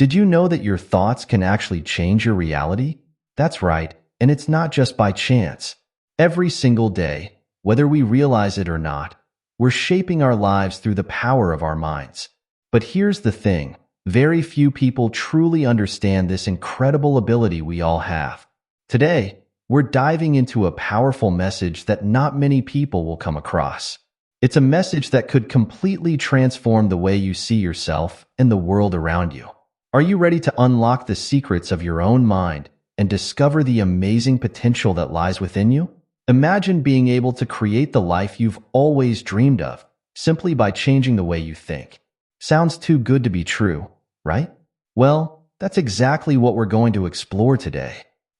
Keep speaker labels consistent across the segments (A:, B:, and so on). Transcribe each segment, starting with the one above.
A: Did you know that your thoughts can actually change your reality? That's right, and it's not just by chance. Every single day, whether we realize it or not, we're shaping our lives through the power of our minds. But here's the thing, very few people truly understand this incredible ability we all have. Today, we're diving into a powerful message that not many people will come across. It's a message that could completely transform the way you see yourself and the world around you. Are you ready to unlock the secrets of your own mind and discover the amazing potential that lies within you? Imagine being able to create the life you've always dreamed of, simply by changing the way you think. Sounds too good to be true, right? Well, that's exactly what we're going to explore today.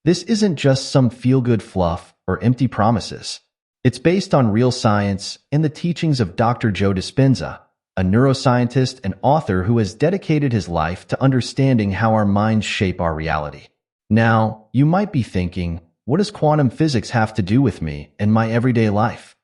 A: This isn't just some feel-good fluff or empty promises. It's based on real science and the teachings of Dr. Joe Dispenza, a neuroscientist and author who has dedicated his life to understanding how our minds shape our reality. Now, you might be thinking, what does quantum physics have to do with me and my everyday life?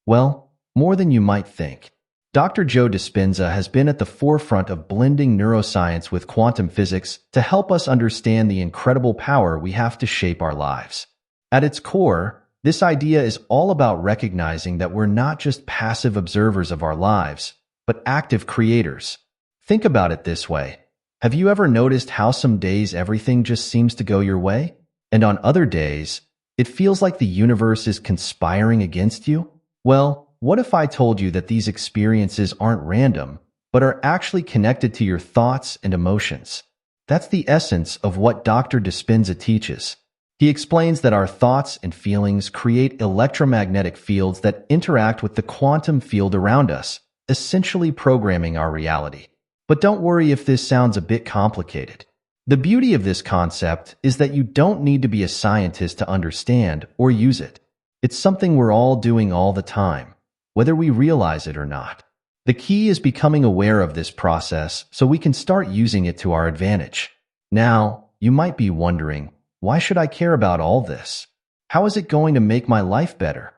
A: Well, more than you might think. Dr. Joe Dispenza has been at the forefront of blending neuroscience with quantum physics to help us understand the incredible power we have to shape our lives. At its core, this idea is all about recognizing that we're not just passive observers of our lives, but active creators. Think about it this way. Have you ever noticed how some days everything just seems to go your way? And on other days, it feels like the universe is conspiring against you? Well, what if I told you that these experiences aren't random, but are actually connected to your thoughts and emotions? That's the essence of what Dr. Dispenza teaches. He explains that our thoughts and feelings create electromagnetic fields that interact with the quantum field around us, essentially programming our reality. But don't worry if this sounds a bit complicated. The beauty of this concept is that you don't need to be a scientist to understand or use it. It's something we're all doing all the time, whether we realize it or not. The key is becoming aware of this process so we can start using it to our advantage. Now, you might be wondering, why should I care about all this? How is it going to make my life better?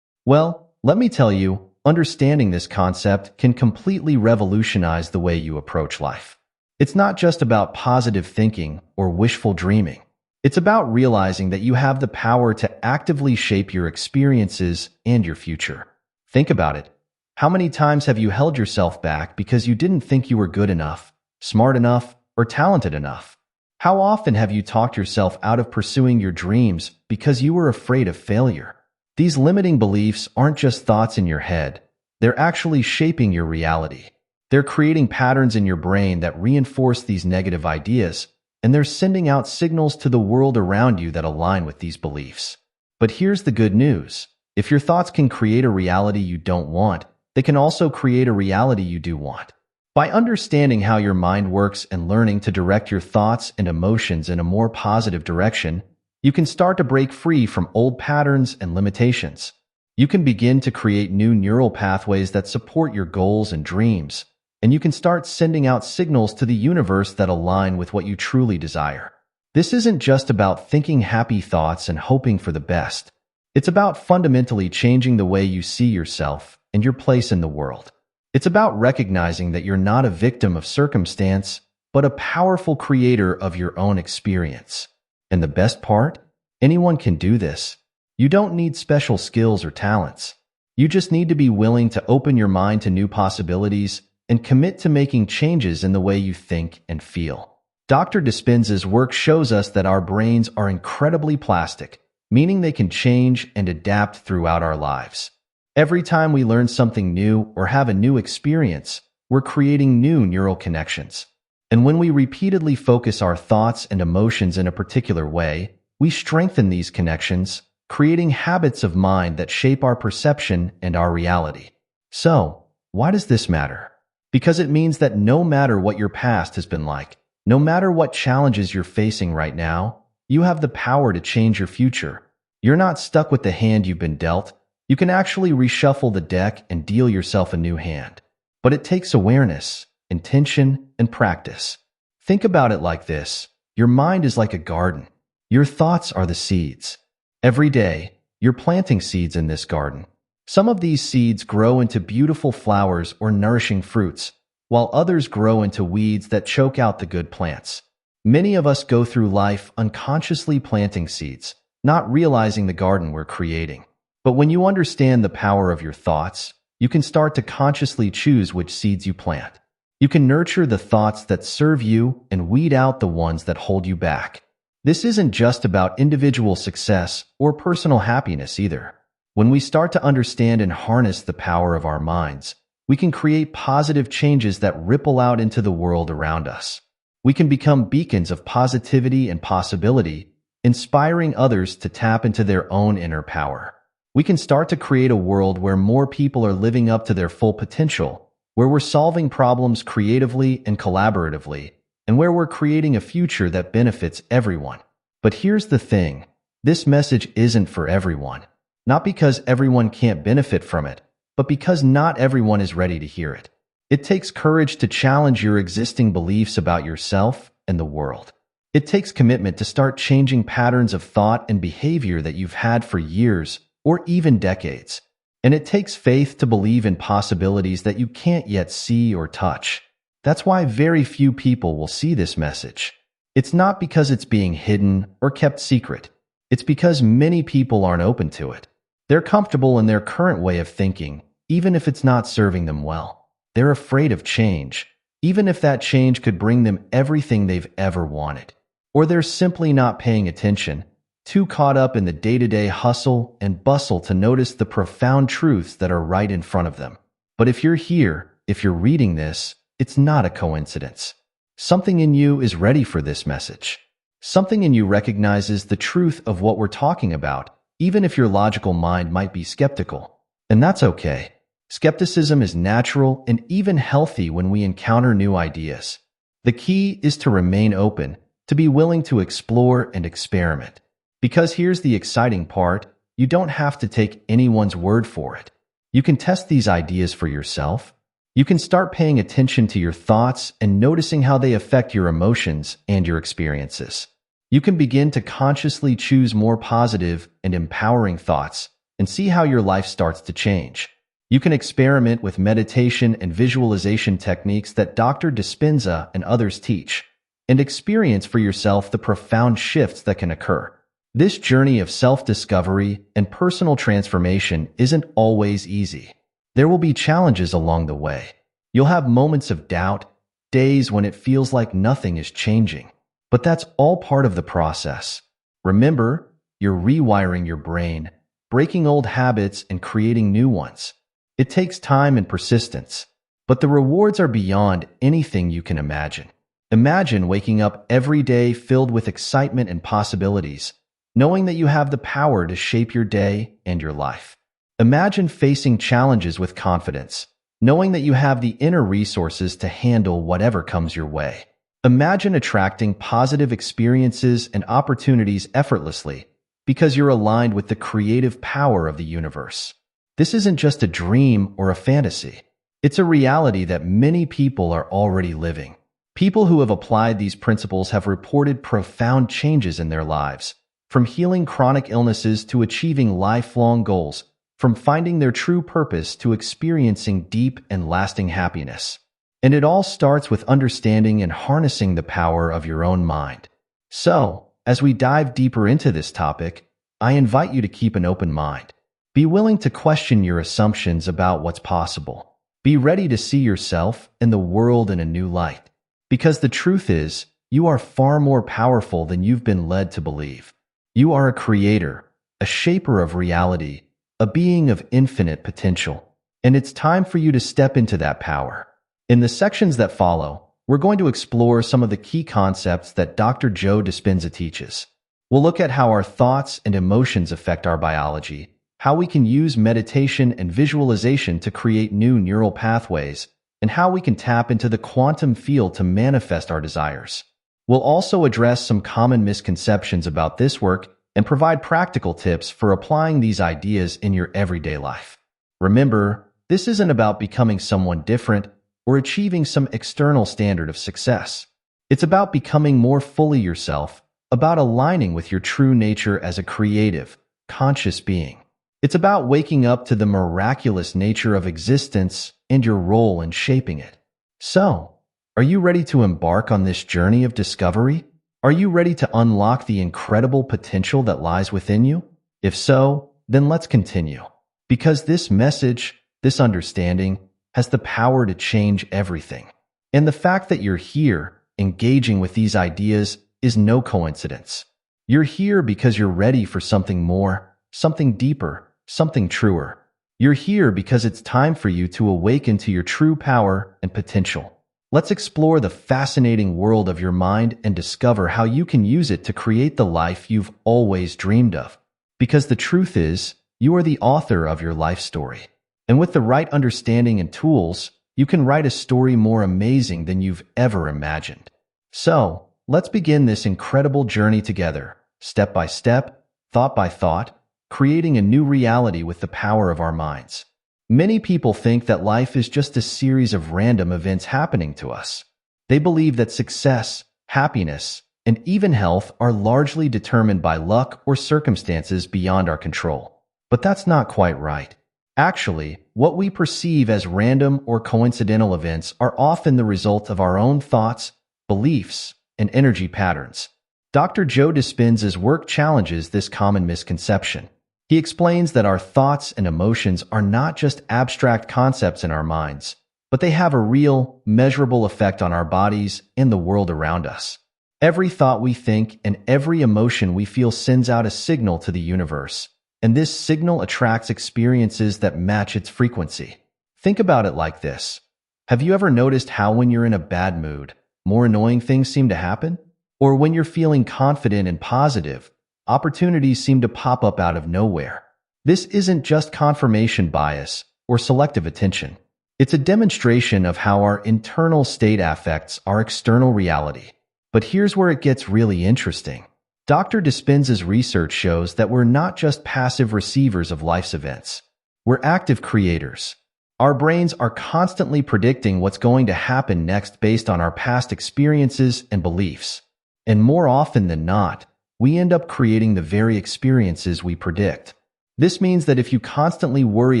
A: Well, let me tell you, understanding this concept can completely revolutionize the way you approach life. It's not just about positive thinking or wishful dreaming. It's about realizing that you have the power to actively shape your experiences and your future. Think about it. How many times have you held yourself back because you didn't think you were good enough, smart enough, or talented enough? How often have you talked yourself out of pursuing your dreams because you were afraid of failure? These limiting beliefs aren't just thoughts in your head. They're actually shaping your reality. They're creating patterns in your brain that reinforce these negative ideas, and they're sending out signals to the world around you that align with these beliefs. But here's the good news. If your thoughts can create a reality you don't want, they can also create a reality you do want. By understanding how your mind works and learning to direct your thoughts and emotions in a more positive direction, you can start to break free from old patterns and limitations. You can begin to create new neural pathways that support your goals and dreams, and you can start sending out signals to the universe that align with what you truly desire. This isn't just about thinking happy thoughts and hoping for the best. It's about fundamentally changing the way you see yourself and your place in the world. It's about recognizing that you're not a victim of circumstance, but a powerful creator of your own experience. And the best part? Anyone can do this. You don't need special skills or talents. You just need to be willing to open your mind to new possibilities and commit to making changes in the way you think and feel. Dr. Dispenza's work shows us that our brains are incredibly plastic, meaning they can change and adapt throughout our lives. Every time we learn something new or have a new experience, we're creating new neural connections. And when we repeatedly focus our thoughts and emotions in a particular way, we strengthen these connections, creating habits of mind that shape our perception and our reality. So, why does this matter? Because it means that no matter what your past has been like, no matter what challenges you're facing right now, you have the power to change your future. You're not stuck with the hand you've been dealt. You can actually reshuffle the deck and deal yourself a new hand. But it takes awareness, intention, and practice. Think about it like this. Your mind is like a garden. Your thoughts are the seeds. Every day, you're planting seeds in this garden. Some of these seeds grow into beautiful flowers or nourishing fruits, while others grow into weeds that choke out the good plants. Many of us go through life unconsciously planting seeds, not realizing the garden we're creating. But when you understand the power of your thoughts, you can start to consciously choose which seeds you plant. You can nurture the thoughts that serve you and weed out the ones that hold you back. This isn't just about individual success or personal happiness either. When we start to understand and harness the power of our minds, we can create positive changes that ripple out into the world around us. We can become beacons of positivity and possibility, inspiring others to tap into their own inner power. We can start to create a world where more people are living up to their full potential, where we're solving problems creatively and collaboratively, and where we're creating a future that benefits everyone. But here's the thing, this message isn't for everyone. Not because everyone can't benefit from it, but because not everyone is ready to hear it. It takes courage to challenge your existing beliefs about yourself and the world. It takes commitment to start changing patterns of thought and behavior that you've had for years or even decades. And it takes faith to believe in possibilities that you can't yet see or touch. That's why very few people will see this message. It's not because it's being hidden or kept secret. It's because many people aren't open to it. They're comfortable in their current way of thinking, even if it's not serving them well. They're afraid of change, even if that change could bring them everything they've ever wanted. Or they're simply not paying attention, too caught up in the day-to-day hustle and bustle to notice the profound truths that are right in front of them. But if you're here, if you're reading this, it's not a coincidence. Something in you is ready for this message. Something in you recognizes the truth of what we're talking about, even if your logical mind might be skeptical. And that's okay. Skepticism is natural and even healthy when we encounter new ideas. The key is to remain open, to be willing to explore and experiment. Because here's the exciting part, you don't have to take anyone's word for it. You can test these ideas for yourself. You can start paying attention to your thoughts and noticing how they affect your emotions and your experiences. You can begin to consciously choose more positive and empowering thoughts and see how your life starts to change. You can experiment with meditation and visualization techniques that Dr. Dispenza and others teach, and experience for yourself the profound shifts that can occur. This journey of self-discovery and personal transformation isn't always easy. There will be challenges along the way. You'll have moments of doubt, days when it feels like nothing is changing. But that's all part of the process. Remember, you're rewiring your brain, breaking old habits and creating new ones. It takes time and persistence, but the rewards are beyond anything you can imagine. Imagine waking up every day filled with excitement and possibilities, knowing that you have the power to shape your day and your life. Imagine facing challenges with confidence, knowing that you have the inner resources to handle whatever comes your way. Imagine attracting positive experiences and opportunities effortlessly because you're aligned with the creative power of the universe. This isn't just a dream or a fantasy. It's a reality that many people are already living. People who have applied these principles have reported profound changes in their lives, from healing chronic illnesses to achieving lifelong goals, from finding their true purpose to experiencing deep and lasting happiness. And it all starts with understanding and harnessing the power of your own mind. So, as we dive deeper into this topic, I invite you to keep an open mind. Be willing to question your assumptions about what's possible. Be ready to see yourself and the world in a new light. Because the truth is, you are far more powerful than you've been led to believe. You are a creator, a shaper of reality, a being of infinite potential. And it's time for you to step into that power. In the sections that follow, we're going to explore some of the key concepts that Dr. Joe Dispenza teaches. We'll look at how our thoughts and emotions affect our biology, how we can use meditation and visualization to create new neural pathways, and how we can tap into the quantum field to manifest our desires. We'll also address some common misconceptions about this work and provide practical tips for applying these ideas in your everyday life. Remember, this isn't about becoming someone different or achieving some external standard of success. It's about becoming more fully yourself, about aligning with your true nature as a creative, conscious being. It's about waking up to the miraculous nature of existence and your role in shaping it. So, are you ready to embark on this journey of discovery? Are you ready to unlock the incredible potential that lies within you? If so, then let's continue. Because this message, this understanding, has the power to change everything. And the fact that you're here, engaging with these ideas, is no coincidence. You're here because you're ready for something more, something deeper, something truer. You're here because it's time for you to awaken to your true power and potential. Let's explore the fascinating world of your mind and discover how you can use it to create the life you've always dreamed of. Because the truth is, you are the author of your life story. And with the right understanding and tools, you can write a story more amazing than you've ever imagined. So, let's begin this incredible journey together, step by step, thought by thought, creating a new reality with the power of our minds. Many people think that life is just a series of random events happening to us. They believe that success, happiness, and even health are largely determined by luck or circumstances beyond our control. But that's not quite right. Actually, what we perceive as random or coincidental events are often the result of our own thoughts, beliefs, and energy patterns. Dr. Joe Dispenza's work challenges this common misconception. He explains that our thoughts and emotions are not just abstract concepts in our minds, but they have a real, measurable effect on our bodies and the world around us. Every thought we think and every emotion we feel sends out a signal to the universe, and this signal attracts experiences that match its frequency. Think about it like this. Have you ever noticed how when you're in a bad mood, more annoying things seem to happen? Or when you're feeling confident and positive, opportunities seem to pop up out of nowhere? This isn't just confirmation bias or selective attention. It's a demonstration of how our internal state affects our external reality. But here's where it gets really interesting. Dr. Dispenza's research shows that we're not just passive receivers of life's events. We're active creators. Our brains are constantly predicting what's going to happen next based on our past experiences and beliefs. And more often than not, we end up creating the very experiences we predict. This means that if you constantly worry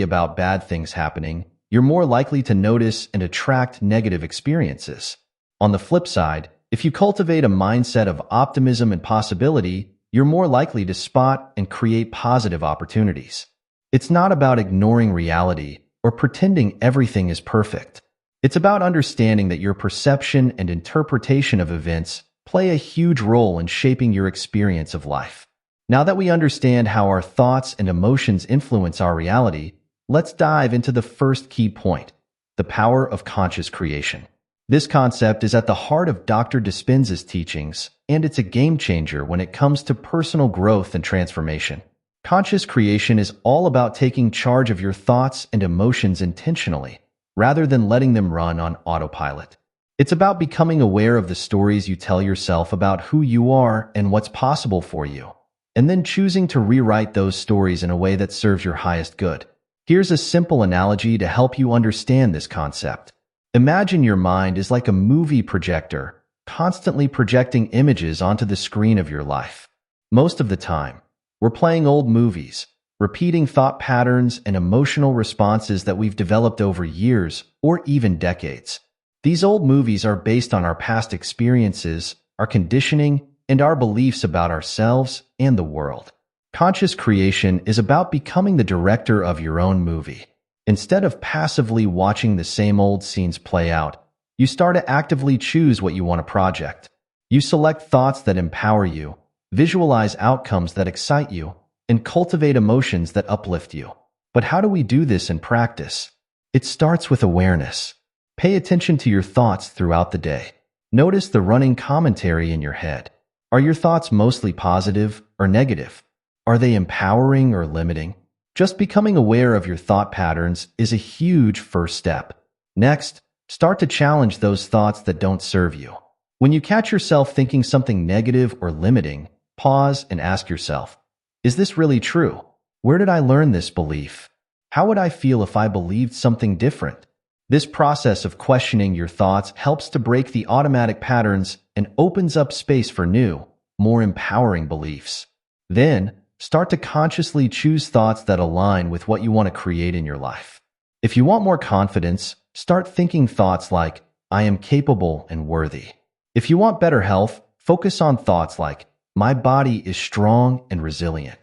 A: about bad things happening, you're more likely to notice and attract negative experiences. On the flip side, if you cultivate a mindset of optimism and possibility, you're more likely to spot and create positive opportunities. It's not about ignoring reality or pretending everything is perfect. It's about understanding that your perception and interpretation of events play a huge role in shaping your experience of life. Now that we understand how our thoughts and emotions influence our reality, let's dive into the first key point, the power of conscious creation. This concept is at the heart of Dr. Dispenza's teachings, and it's a game changer when it comes to personal growth and transformation. Conscious creation is all about taking charge of your thoughts and emotions intentionally, rather than letting them run on autopilot. It's about becoming aware of the stories you tell yourself about who you are and what's possible for you, and then choosing to rewrite those stories in a way that serves your highest good. Here's a simple analogy to help you understand this concept. Imagine your mind is like a movie projector, constantly projecting images onto the screen of your life. Most of the time, we're playing old movies, repeating thought patterns and emotional responses that we've developed over years or even decades. These old movies are based on our past experiences, our conditioning, and our beliefs about ourselves and the world. Conscious creation is about becoming the director of your own movie. Instead of passively watching the same old scenes play out, you start to actively choose what you want to project. You select thoughts that empower you, visualize outcomes that excite you, and cultivate emotions that uplift you. But how do we do this in practice? It starts with awareness. Pay attention to your thoughts throughout the day. Notice the running commentary in your head. Are your thoughts mostly positive or negative? Are they empowering or limiting? Just becoming aware of your thought patterns is a huge first step. Next, start to challenge those thoughts that don't serve you. When you catch yourself thinking something negative or limiting, pause and ask yourself, is this really true? Where did I learn this belief? How would I feel if I believed something different? This process of questioning your thoughts helps to break the automatic patterns and opens up space for new, more empowering beliefs. Then, start to consciously choose thoughts that align with what you want to create in your life. If you want more confidence, start thinking thoughts like, I am capable and worthy. If you want better health, focus on thoughts like, my body is strong and resilient.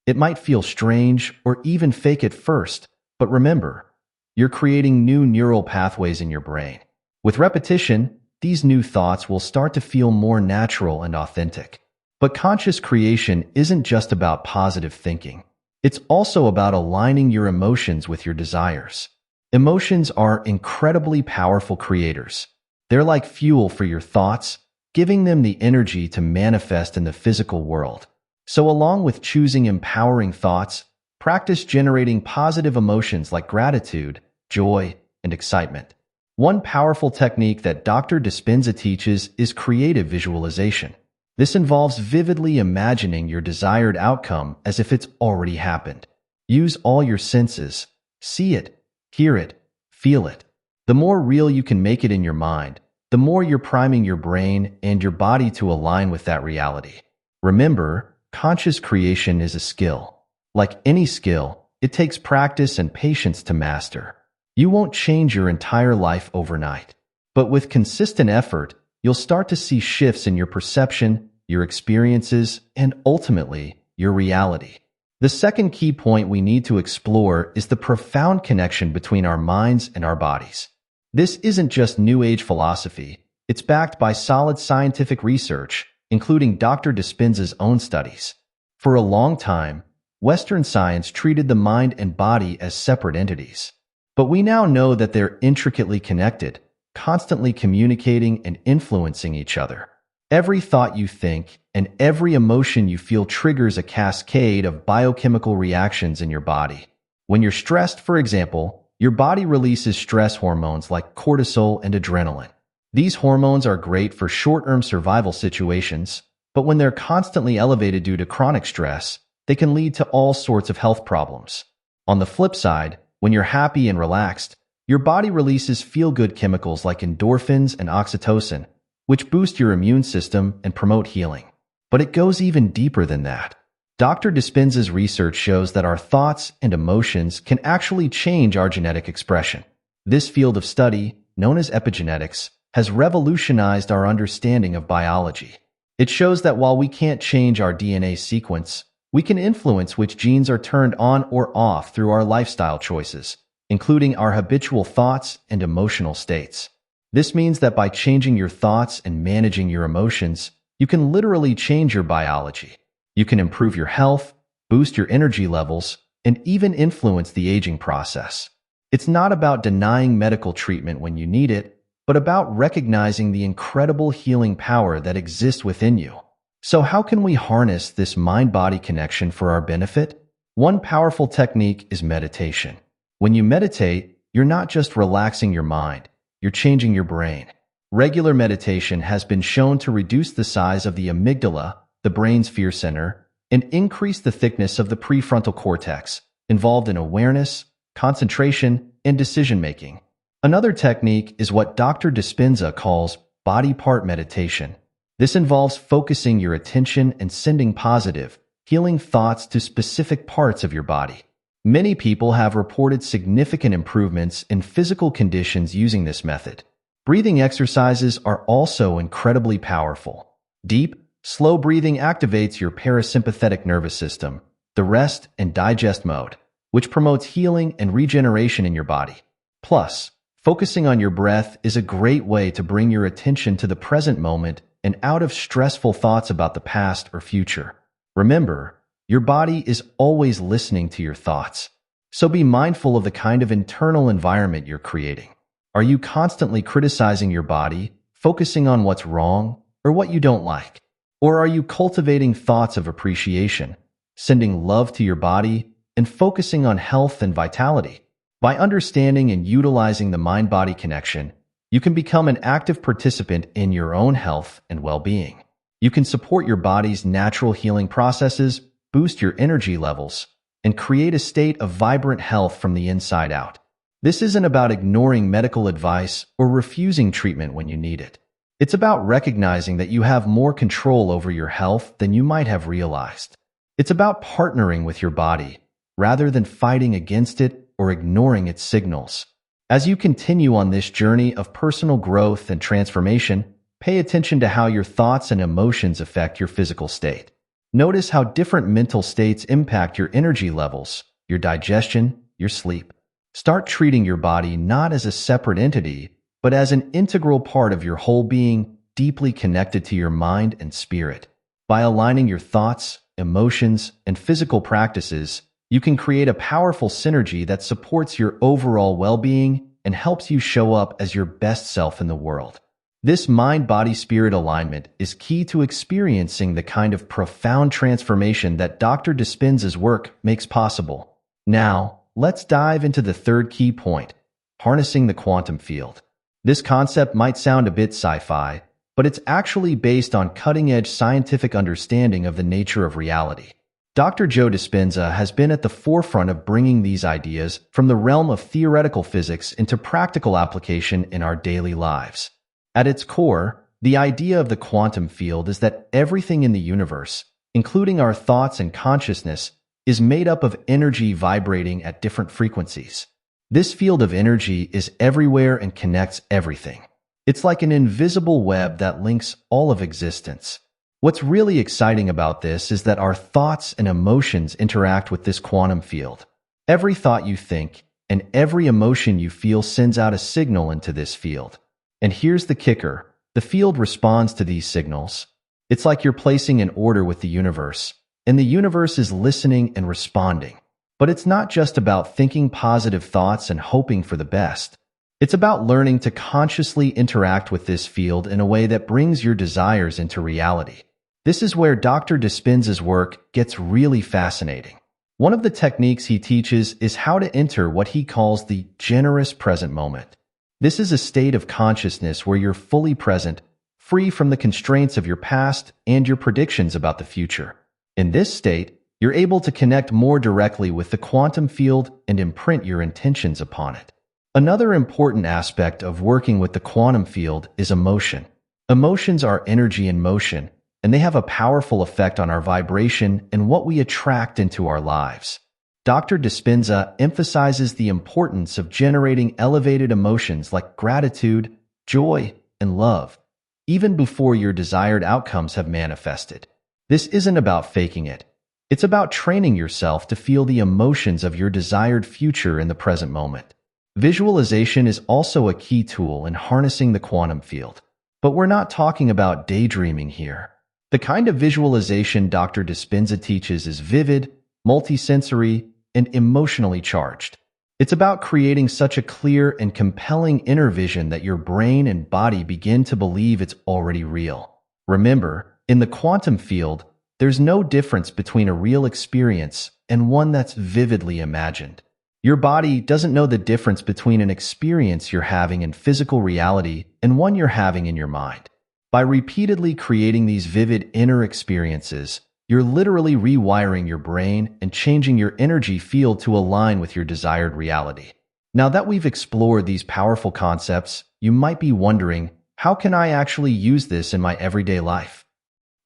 A: It might feel strange or even fake at first, but remember, you're creating new neural pathways in your brain. With repetition, these new thoughts will start to feel more natural and authentic. But conscious creation isn't just about positive thinking. It's also about aligning your emotions with your desires. Emotions are incredibly powerful creators. They're like fuel for your thoughts, giving them the energy to manifest in the physical world. So along with choosing empowering thoughts, practice generating positive emotions like gratitude, joy, and excitement. One powerful technique that Dr. Dispenza teaches is creative visualization. This involves vividly imagining your desired outcome as if it's already happened. Use all your senses. See it, hear it, feel it. The more real you can make it in your mind, the more you're priming your brain and your body to align with that reality. Remember, conscious creation is a skill. Like any skill, it takes practice and patience to master. You won't change your entire life overnight. But with consistent effort, you'll start to see shifts in your perception, your experiences, and ultimately, your reality. The second key point we need to explore is the profound connection between our minds and our bodies. This isn't just New Age philosophy. It's backed by solid scientific research, including Dr. Dispenza's own studies. For a long time, Western science treated the mind and body as separate entities. But we now know that they're intricately connected, constantly communicating and influencing each other. Every thought you think and every emotion you feel triggers a cascade of biochemical reactions in your body. When you're stressed, for example, your body releases stress hormones like cortisol and adrenaline. These hormones are great for short-term survival situations, but when they're constantly elevated due to chronic stress, they can lead to all sorts of health problems. On the flip side, when you're happy and relaxed, your body releases feel-good chemicals like endorphins and oxytocin, which boost your immune system and promote healing. But it goes even deeper than that. Dr. Dispenza's research shows that our thoughts and emotions can actually change our genetic expression. This field of study, known as epigenetics, has revolutionized our understanding of biology. It shows that while we can't change our DNA sequence, we can influence which genes are turned on or off through our lifestyle choices, including our habitual thoughts and emotional states. This means that by changing your thoughts and managing your emotions, you can literally change your biology. You can improve your health, boost your energy levels, and even influence the aging process. It's not about denying medical treatment when you need it, but about recognizing the incredible healing power that exists within you. So how can we harness this mind-body connection for our benefit? One powerful technique is meditation. When you meditate, you're not just relaxing your mind, you're changing your brain. Regular meditation has been shown to reduce the size of the amygdala, the brain's fear center, and increase the thickness of the prefrontal cortex, involved in awareness, concentration, and decision-making. Another technique is what Dr. Dispenza calls body part meditation. This involves focusing your attention and sending positive, healing thoughts to specific parts of your body. Many people have reported significant improvements in physical conditions using this method. Breathing exercises are also incredibly powerful. Deep, slow breathing activates your parasympathetic nervous system, the rest and digest mode, which promotes healing and regeneration in your body. Plus, focusing on your breath is a great way to bring your attention to the present moment and out of stressful thoughts about the past or future. Remember, your body is always listening to your thoughts. So be mindful of the kind of internal environment you're creating. Are you constantly criticizing your body, focusing on what's wrong or what you don't like? Or are you cultivating thoughts of appreciation, sending love to your body, and focusing on health and vitality? By understanding and utilizing the mind-body connection, you can become an active participant in your own health and well-being. You can support your body's natural healing processes, boost your energy levels, and create a state of vibrant health from the inside out. This isn't about ignoring medical advice or refusing treatment when you need it. It's about recognizing that you have more control over your health than you might have realized. It's about partnering with your body, rather than fighting against it or ignoring its signals. As you continue on this journey of personal growth and transformation, pay attention to how your thoughts and emotions affect your physical state. Notice how different mental states impact your energy levels, your digestion, your sleep. Start treating your body not as a separate entity, but as an integral part of your whole being, deeply connected to your mind and spirit. By aligning your thoughts, emotions, and physical practices, you can create a powerful synergy that supports your overall well-being and helps you show up as your best self in the world. This mind-body-spirit alignment is key to experiencing the kind of profound transformation that Dr. Dispenza's work makes possible. Now, let's dive into the third key point, harnessing the quantum field. This concept might sound a bit sci-fi, but it's actually based on cutting-edge scientific understanding of the nature of reality. Dr. Joe Dispenza has been at the forefront of bringing these ideas from the realm of theoretical physics into practical application in our daily lives. At its core, the idea of the quantum field is that everything in the universe, including our thoughts and consciousness, is made up of energy vibrating at different frequencies. This field of energy is everywhere and connects everything. It's like an invisible web that links all of existence. What's really exciting about this is that our thoughts and emotions interact with this quantum field. Every thought you think and every emotion you feel sends out a signal into this field. And here's the kicker. The field responds to these signals. It's like you're placing an order with the universe, and the universe is listening and responding. But it's not just about thinking positive thoughts and hoping for the best. It's about learning to consciously interact with this field in a way that brings your desires into reality. This is where Dr. Dispenza's work gets really fascinating. One of the techniques he teaches is how to enter what he calls the generous present moment. This is a state of consciousness where you're fully present, free from the constraints of your past and your predictions about the future. In this state, you're able to connect more directly with the quantum field and imprint your intentions upon it. Another important aspect of working with the quantum field is emotion. Emotions are energy in motion, and they have a powerful effect on our vibration and what we attract into our lives. Dr. Dispenza emphasizes the importance of generating elevated emotions like gratitude, joy, and love, even before your desired outcomes have manifested. This isn't about faking it. It's about training yourself to feel the emotions of your desired future in the present moment. Visualization is also a key tool in harnessing the quantum field. But we're not talking about daydreaming here. The kind of visualization Dr. Dispenza teaches is vivid, multisensory, and emotionally charged. It's about creating such a clear and compelling inner vision that your brain and body begin to believe it's already real. Remember, in the quantum field, there's no difference between a real experience and one that's vividly imagined. Your body doesn't know the difference between an experience you're having in physical reality and one you're having in your mind. By repeatedly creating these vivid inner experiences, you're literally rewiring your brain and changing your energy field to align with your desired reality. Now that we've explored these powerful concepts, you might be wondering, how can I actually use this in my everyday life?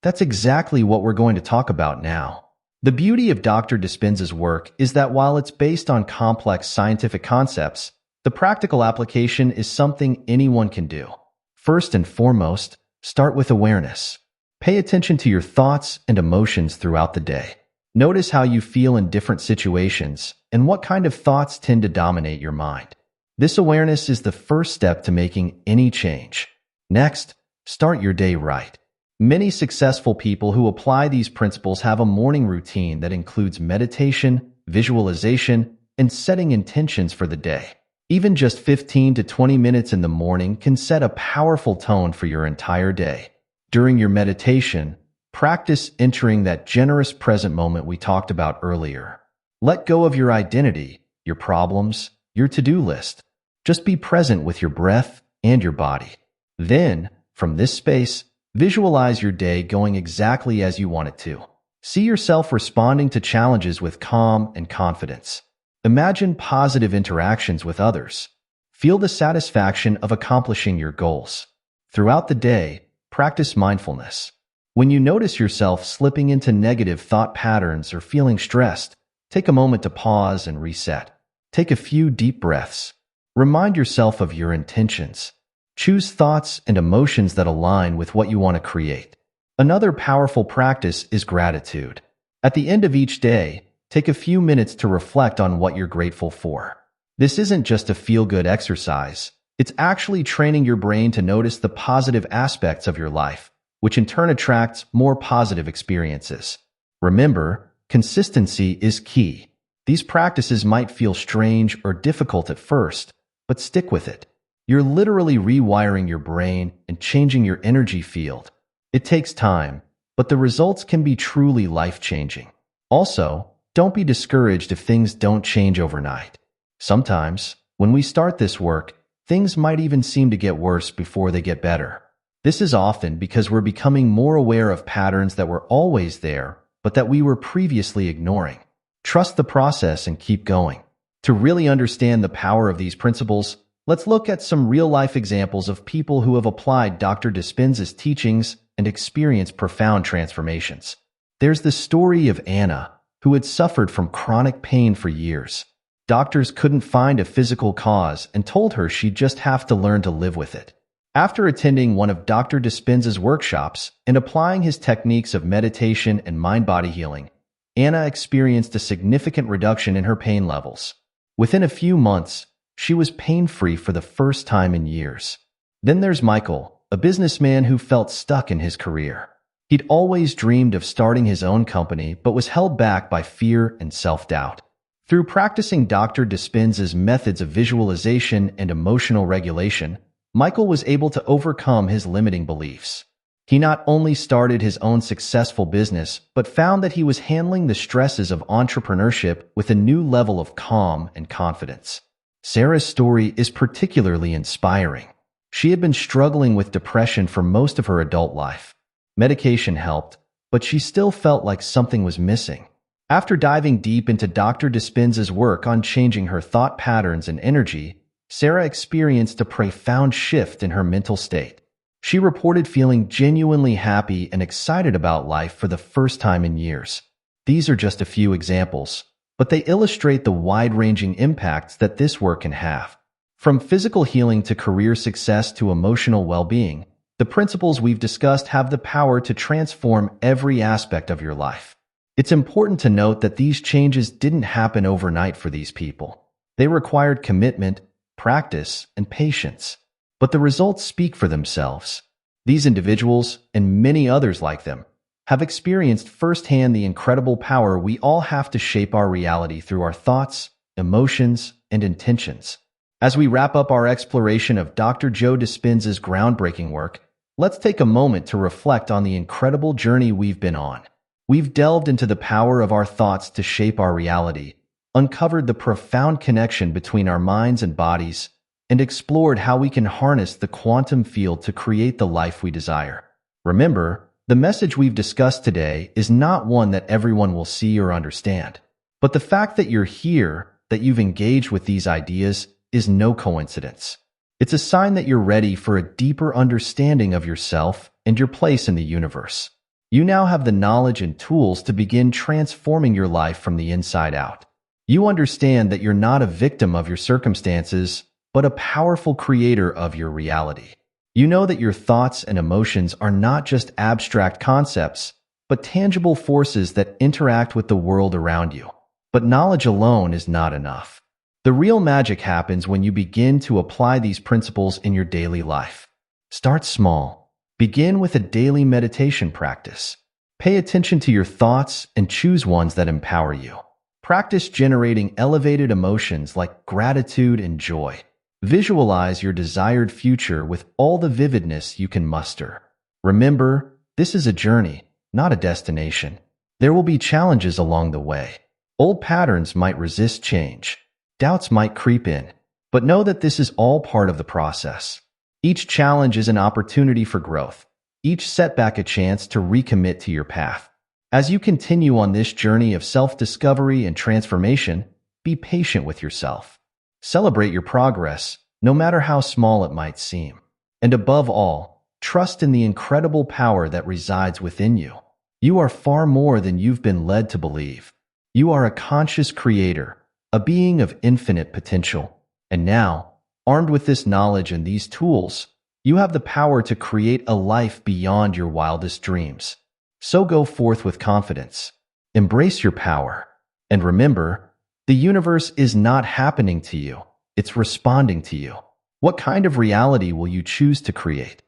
A: That's exactly what we're going to talk about now. The beauty of Dr. Dispenza's work is that while it's based on complex scientific concepts, the practical application is something anyone can do. First and foremost, start with awareness. Pay attention to your thoughts and emotions throughout the day. Notice how you feel in different situations and what kind of thoughts tend to dominate your mind. This awareness is the first step to making any change. Next, start your day right. Many successful people who apply these principles have a morning routine that includes meditation, visualization, and setting intentions for the day. Even just 15 to 20 minutes in the morning can set a powerful tone for your entire day. During your meditation, practice entering that generous present moment we talked about earlier. Let go of your identity, your problems, your to-do list. Just be present with your breath and your body. Then, from this space, visualize your day going exactly as you want it to. See yourself responding to challenges with calm and confidence. Imagine positive interactions with others. Feel the satisfaction of accomplishing your goals. Throughout the day, practice mindfulness. When you notice yourself slipping into negative thought patterns or feeling stressed, take a moment to pause and reset. Take a few deep breaths. Remind yourself of your intentions. Choose thoughts and emotions that align with what you want to create. Another powerful practice is gratitude. At the end of each day, take a few minutes to reflect on what you're grateful for. This isn't just a feel-good exercise. It's actually training your brain to notice the positive aspects of your life, which in turn attracts more positive experiences. Remember, consistency is key. These practices might feel strange or difficult at first, but stick with it. You're literally rewiring your brain and changing your energy field. It takes time, but the results can be truly life-changing. Also, don't be discouraged if things don't change overnight. Sometimes, when we start this work, things might even seem to get worse before they get better. This is often because we're becoming more aware of patterns that were always there, but that we were previously ignoring. Trust the process and keep going. To really understand the power of these principles, let's look at some real-life examples of people who have applied Dr. Dispenza's teachings and experienced profound transformations. There's the story of Anna, who had suffered from chronic pain for years. Doctors couldn't find a physical cause and told her she'd just have to learn to live with it. After attending one of Dr. Dispenza's workshops and applying his techniques of meditation and mind-body healing, Anna experienced a significant reduction in her pain levels. Within a few months, she was pain-free for the first time in years. Then there's Michael, a businessman who felt stuck in his career. He'd always dreamed of starting his own company but was held back by fear and self-doubt. Through practicing Dr. Dispenza's methods of visualization and emotional regulation, Michael was able to overcome his limiting beliefs. He not only started his own successful business, but found that he was handling the stresses of entrepreneurship with a new level of calm and confidence. Sarah's story is particularly inspiring. She had been struggling with depression for most of her adult life. Medication helped, but she still felt like something was missing. After diving deep into Dr. Dispenza's work on changing her thought patterns and energy, Sarah experienced a profound shift in her mental state. She reported feeling genuinely happy and excited about life for the first time in years. These are just a few examples, but they illustrate the wide-ranging impacts that this work can have. From physical healing to career success to emotional well-being, the principles we've discussed have the power to transform every aspect of your life. It's important to note that these changes didn't happen overnight for these people. They required commitment, practice, and patience. But the results speak for themselves. These individuals, and many others like them, have experienced firsthand the incredible power we all have to shape our reality through our thoughts, emotions, and intentions. As we wrap up our exploration of Dr. Joe Dispenza's groundbreaking work, let's take a moment to reflect on the incredible journey we've been on. We've delved into the power of our thoughts to shape our reality, uncovered the profound connection between our minds and bodies, and explored how we can harness the quantum field to create the life we desire. Remember, the message we've discussed today is not one that everyone will see or understand. But the fact that you're here, that you've engaged with these ideas, is no coincidence. It's a sign that you're ready for a deeper understanding of yourself and your place in the universe. You now have the knowledge and tools to begin transforming your life from the inside out. You understand that you're not a victim of your circumstances, but a powerful creator of your reality. You know that your thoughts and emotions are not just abstract concepts, but tangible forces that interact with the world around you. But knowledge alone is not enough. The real magic happens when you begin to apply these principles in your daily life. Start small. Begin with a daily meditation practice. Pay attention to your thoughts and choose ones that empower you. Practice generating elevated emotions like gratitude and joy. Visualize your desired future with all the vividness you can muster. Remember, this is a journey, not a destination. There will be challenges along the way. Old patterns might resist change. Doubts might creep in. But know that this is all part of the process. Each challenge is an opportunity for growth. Each setback a chance to recommit to your path. As you continue on this journey of self-discovery and transformation, be patient with yourself. Celebrate your progress, no matter how small it might seem. And above all, trust in the incredible power that resides within you. You are far more than you've been led to believe. You are a conscious creator, a being of infinite potential. And now, Armed with this knowledge and these tools, you have the power to create a life beyond your wildest dreams. So go forth with confidence. Embrace your power. And remember, the universe is not happening to you. It's responding to you. What kind of reality will you choose to create?